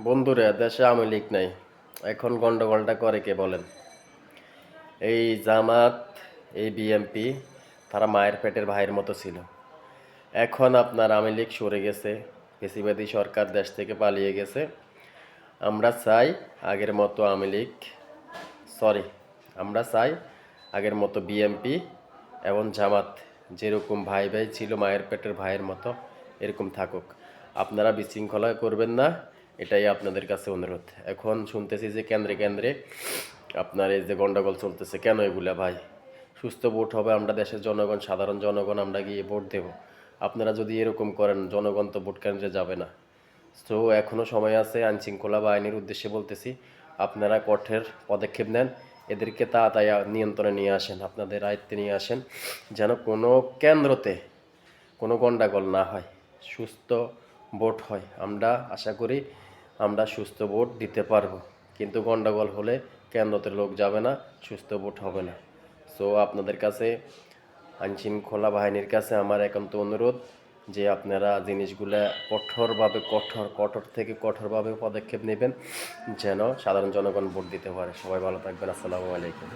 বন্ধুরা, দেশে আওয়ামী লীগ নাই। এখন গন্ডগোলটা করে কে বলেন? এই জামাত, এই বিএমপি, তারা মায়ের পেটের ভাইয়ের মতো ছিল। এখন আপনার আওয়ামী লীগ সরে গেছে, ফ্যাসিবাদী সরকার দেশ থেকে পালিয়ে গেছে। আমরা চাই আগের মতো আওয়ামী লীগ, আমরা চাই আগের মতো বিএমপি এবং জামাত যেরকম ভাই ভাই ছিল মায়ের পেটের ভাইয়ের মতো এরকম থাকুক। আপনারা বিশৃঙ্খলা করবেন না, এটাই আপনাদের কাছে অনুরোধ। এখন শুনতেছি যে কেন্দ্রে কেন্দ্রে আপনার এই যে গন্ডগোল চলতেছে, কেন এগুলা ভাই? সুস্থ ভোট হবে, আমরা দেশের জনগণ, সাধারণ জনগণ আমরা গিয়ে ভোট দেব। আপনারা যদি এরকম করেন, জনগণ তো ভোট কেন্দ্রে যাবে না। তো এখনও সময় আছে। আইনশৃঙ্খলা বাহিনীর উদ্দেশ্যে বলতেছি, আপনারা কঠোর পদক্ষেপ নেন, এদেরকে তাড়াতাড়ি নিয়ন্ত্রণে নিয়ে আসেন, আপনাদের আয়ত্তে নিয়ে আসেন, যেন কোনো কেন্দ্রতে কোনো গন্ডগোল না হয়, সুস্থ ভোট হয়। আমরা আশা করি আমরা সুস্থ ভোট দিতে পারবো, কিন্তু গন্ডগোল হলে কেন্দ্রতে লোক যাবে না, সুস্থ ভোট হবে না। সো আপনাদের কাছে, আইনশৃঙ্খলা বাহিনীর কাছে আমার একান্ত অনুরোধ যে আপনারা জিনিসগুলা কঠোর থেকে কঠোরভাবে পদক্ষেপ নেবেন, যেন সাধারণ জনগণ ভোট দিতে পারে। সবাই ভালো থাকবেন। আসসালামু আলাইকুম।